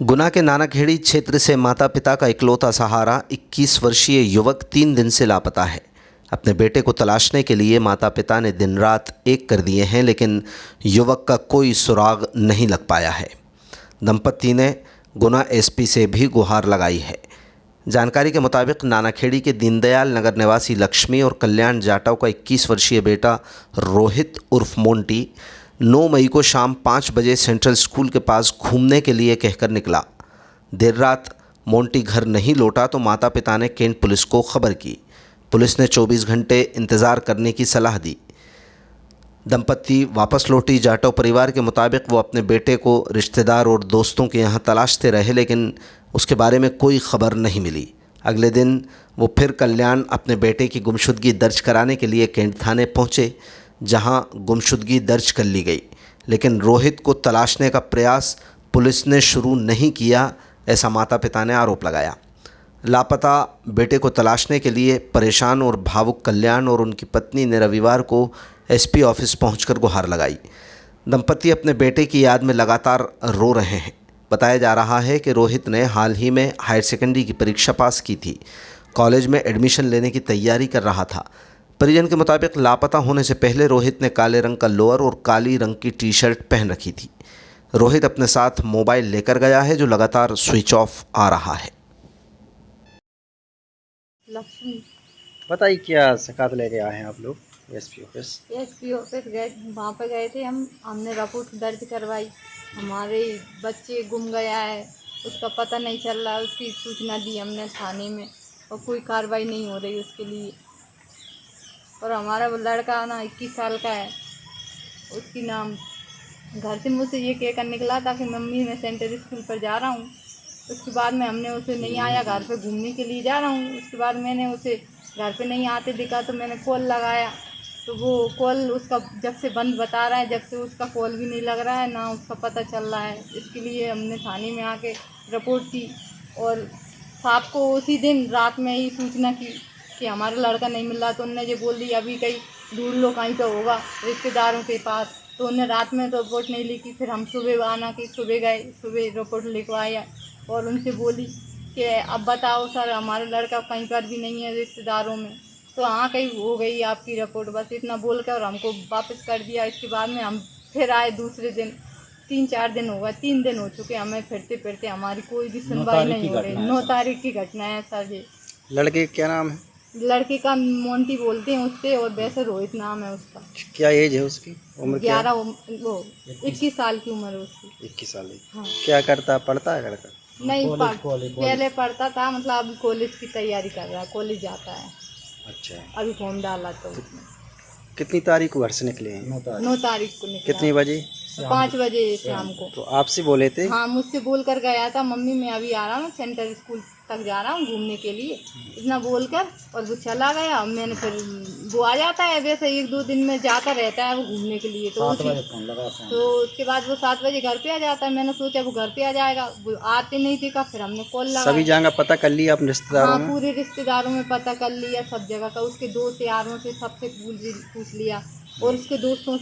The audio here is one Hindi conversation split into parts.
गुना के नानाखेड़ी क्षेत्र से माता पिता का इकलौता सहारा 21 वर्षीय युवक 3 दिन से लापता है। अपने बेटे को तलाशने के लिए माता पिता ने दिन रात एक कर दिए हैं, लेकिन युवक का कोई सुराग नहीं लग पाया है। दंपति ने गुना एसपी से भी गुहार लगाई है। जानकारी के मुताबिक नानाखेड़ी के दीनदयाल नगर निवासी लक्ष्मी और कल्याण जाटव का 21 वर्षीय बेटा रोहित उर्फ मोंटी 9 मई को शाम 5 बजे सेंट्रल स्कूल के पास घूमने के लिए कहकर निकला। देर रात मोंटी घर नहीं लौटा तो माता पिता ने कैंट पुलिस को खबर की। पुलिस ने 24 घंटे इंतज़ार करने की सलाह दी। दंपति वापस लौटी। जाटव परिवार के मुताबिक वो अपने बेटे को रिश्तेदार और दोस्तों के यहाँ तलाशते रहे, लेकिन उसके बारे में कोई खबर नहीं मिली। अगले दिन वो फिर कल्याण अपने बेटे की गुमशुदगी दर्ज कराने के लिए कैंट थाने पहुँचे, जहां गुमशुदगी दर्ज कर ली गई, लेकिन रोहित को तलाशने का प्रयास पुलिस ने शुरू नहीं किया, ऐसा माता पिता ने आरोप लगाया। लापता बेटे को तलाशने के लिए परेशान और भावुक कल्याण और उनकी पत्नी ने रविवार को एसपी ऑफिस पहुंचकर गुहार लगाई। दंपति अपने बेटे की याद में लगातार रो रहे हैं। बताया जा रहा है कि रोहित ने हाल ही में हायर सेकेंडरी की परीक्षा पास की थी। कॉलेज में एडमिशन लेने की तैयारी कर रहा था। परिजन के मुताबिक लापता होने से पहले रोहित ने काले रंग का लोअर और काली रंग की टी शर्ट पहन रखी थी। रोहित अपने साथ मोबाइल लेकर गया है, जो लगातार स्विच ऑफ आ रहा है। लक्ष्मी बताइए, क्या शिकायत लेके आए हैं आप लोग एसपी ऑफिस? गए, वहाँ पे गए थे हमने रिपोर्ट दर्ज करवाई। हमारे बच्चे गुम गया है, उसका पता नहीं चल रहा, उसकी सूचना दी हमने थाने में और कोई कार्रवाई नहीं हो रही उसके लिए। और हमारा वो लड़का ना 21 साल का है, उसकी नाम घर से मुझसे ये कहकर निकला था कि मम्मी मैं सेंटर स्कूल पर जा रहा हूँ। उसके बाद में हमने उसे नहीं आया, घर पे घूमने के लिए जा रहा हूँ। उसके बाद मैंने उसे घर पे नहीं आते दिखा तो मैंने कॉल लगाया, तो वो कॉल उसका जब से बंद बता रहा है, जब से उसका कॉल भी नहीं लग रहा है, ना उसका पता चल रहा है। इसके लिए हमने थाने में आके रिपोर्ट की और साहब को उसी दिन रात में ही सूचना की कि हमारा लड़का नहीं मिल रहा। तो उन्होंने ये बोल दिया अभी कहीं ढूंढ लो, कहीं तो होगा रिश्तेदारों के पास। तो उन्हें रात में तो रिपोर्ट नहीं लिखी। फिर हम सुबह आना कि सुबह गए, सुबह रिपोर्ट लिखवाया और उनसे बोली कि अब बताओ सर, हमारा लड़का कहीं पर भी नहीं है रिश्तेदारों में। तो हाँ कहीं हो गई आपकी रिपोर्ट, बस इतना बोल कर और हमको वापस कर दिया। इसके बाद में हम फिर आए दूसरे दिन। 3-4 दिन हो गए, 3 दिन हो चुके हमें फिरते फिरते, हमारी कोई भी सुनवाई नहीं हो रही। 9 तारीख की घटना है सर जी। लड़के का क्या नाम है? लड़के का मोंटी बोलते हैं उससे, और वैसे रोहित नाम है उसका। क्या एज है उसकी? उम्र क्या है? 21 साल की उम्र है उसकी। 21 साल है। हाँ। क्या करता, पढ़ता है लड़का? नहीं, पहले पढ़ता था, मतलब अभी कॉलेज की तैयारी कर रहा है, कॉलेज जाता है। अच्छा, अभी फॉर्म डाला तो उसमें। कितनी तारीख को घर से निकले हैं? 9 तारीख को निकला। कितनी बजे? 5 बजे शाम को। तो आपसे बोले थे? हाँ, मुझसे बोल कर गया था, मम्मी मैं अभी आ रहा हूँ, सेंटर स्कूल तक जा रहा हूँ घूमने के लिए, इतना बोलकर और वो चला गया। मैंने फिर वो आ जाता है वैसे 1-2 दिन में जाता रहता है वो घूमने के लिए। तो उसके बाद वो 7 बजे घर पे आ जाता है। मैंने सोचा वो घर पे आ जाएगा, वो आते नहीं देखा। फिर हमने कॉल लगा। सभी जगह पता कर लिया अपने रिश्तेदारों हाँ, में? पूरे रिश्तेदारों में पता कर लिया, सब जगह का। उसके दोस्त यारों से सबसे पूछ लिया और उसके दोस्तों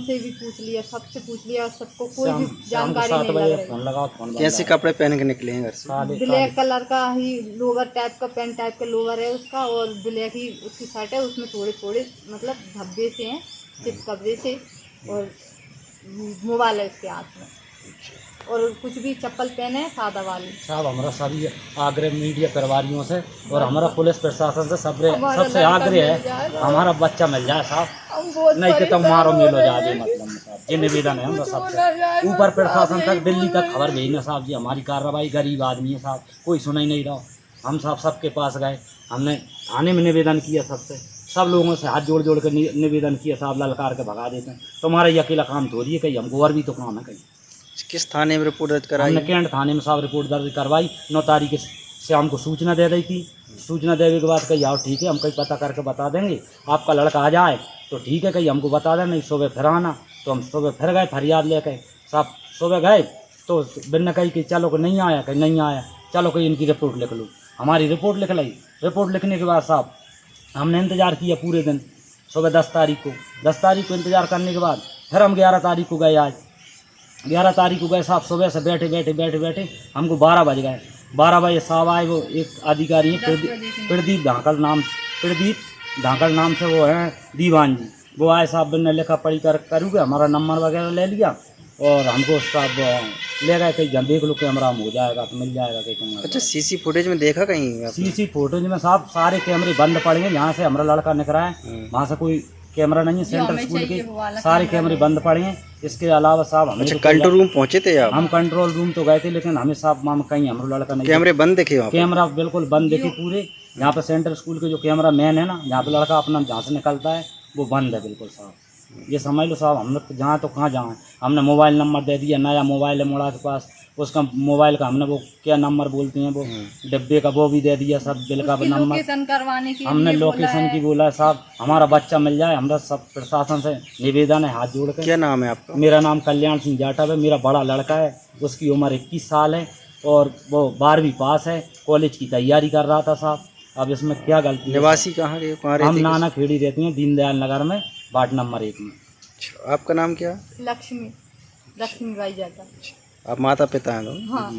से भी पूछ लिया, सबसे पूछ लिया, और सबको कोई भी जानकारी नहीं लग रही। कैसे कपड़े पहन के निकले हैं घर से? ब्लैक कलर का ही लोवर टाइप का, पैंट टाइप का लोवर है उसका, और ब्लैक ही उसकी शर्ट है। उसमें थोड़े थोड़े मतलब धब्बे से हैं, चिपकबे से, और मोबाइल है उसके हाथ में, और कुछ भी चप्पल पहने हैं सादा वाली। साहब हमारा सभी आग्रह मीडिया परिवारियों से और हमारा पुलिस प्रशासन से सबसे आग्रह है, हमारा बच्चा मिल जाए साहब, नहीं तो मारो मिलो जाए। मतलब ये निवेदन है हमारा सबसे ऊपर प्रशासन तक, दिल्ली तक खबर भेजना साहब जी। हमारी कार्रवाई, गरीब आदमी है साहब, कोई सुना ही नहीं रहा। हम साहब सबके पास गए, हमने थाने में निवेदन किया, सब लोगों से हाथ जोड़ जोड़ कर निवेदन किया साहब, ललकार के भगा देते हैं। तुम्हारा ये अकेला काम थोड़ी है, कहीं हमको और भी तो काम है। कहीं किस थाने में रिपोर्ट दर्ज कराई? हमने कैंट थाने में साहब रिपोर्ट दर्ज करवाई। 9 तारीख से हमको सूचना दे रही थी। सूचना देने के बाद कही आओ ठीक है, हम कहीं पता करके बता देंगे, आपका लड़का आ जाए तो ठीक है, कहीं हमको बता दें, नहीं सुबह फिर आना। तो हम सुबह फिर गए फरियाद लेकर साहब। सुबह गए तो बिन कही कि चलो कि नहीं आया, कहीं नहीं आया, चलो कहीं इनकी रिपोर्ट लिख लो। हमारी रिपोर्ट लिख ली। रिपोर्ट लिखने के बाद साहब हमने इंतज़ार किया पूरे दिन। सुबह 10 तारीख को इंतज़ार करने के बाद फिर हम 11 तारीख को गए। आज 11 तारीख को गए साहब, सुबह से बैठे बैठे बैठे बैठे हमको 12 बज गए। 12 बजे साहब आए, वो एक अधिकारी हैं प्रदीप धाकड़ नाम से वो हैं दीवान जी, वो आए साहब ने लिखा पढ़ी करूँगा, हमारा नंबर वगैरह ले लिया और हमको साहब ले गए कहीं जब देख लो कैमरा में हो जाएगा तो मिल जाएगा कहीं। अच्छा, सीसी फुटेज में देखा कहीं? सीसी फुटेज में साहब सारे कैमरे बंद पड़े हैं, जहाँ से हमारा लड़का निकला है वहाँ से कोई कैमरा नहीं है, सेंट्रल स्कूल के सारे कैमरे बंद पड़े हैं। इसके अलावा साहब हमें अच्छा, कंट्रोल रूम पहुंचे थे आप? हम कंट्रोल रूम तो गए थे, लेकिन हमें साहब माम कहीं हमारा लड़का नहीं। कैमरे बंद देखे? कैमरा बिल्कुल बंद देखे पूरे, यहाँ पे सेंट्रल स्कूल के जो कैमरा मैन है ना, जहाँ पे लड़का अपना जहाँ से निकलता है वो बंद है बिल्कुल साहब। ये समझ लो साहब, हम लोग जहाँ तो कहाँ जहाँ हमने मोबाइल नंबर दे दिया, नया मोबाइल है मोड़ा के पास, उसका मोबाइल का हमने वो क्या नंबर बोलते हैं वो डिब्बे का वो भी दे दिया, सब बिल का नंबर करवाने की हमने लोकेशन की बोला है साहब, हमारा बच्चा मिल जाए। हमारा सब प्रशासन से निवेदन है हाथ जोड़ के। क्या नाम है आपका? मेरा नाम कल्याण सिंह जाटव है, मेरा बड़ा लड़का है, उसकी उम्र 21 साल है और वो 12वीं पास है, कॉलेज की तैयारी कर रहा था साहब। अब इसमें क्या गलती? निवासी कहाँ के? हम नाना खेड़ी रहते हैं, दीनदयाल नगर में, वार्ड नंबर 1 में। आपका नाम क्या? लक्ष्मी बाई जाता। आप माता पिता हैं दोनों? हाँ।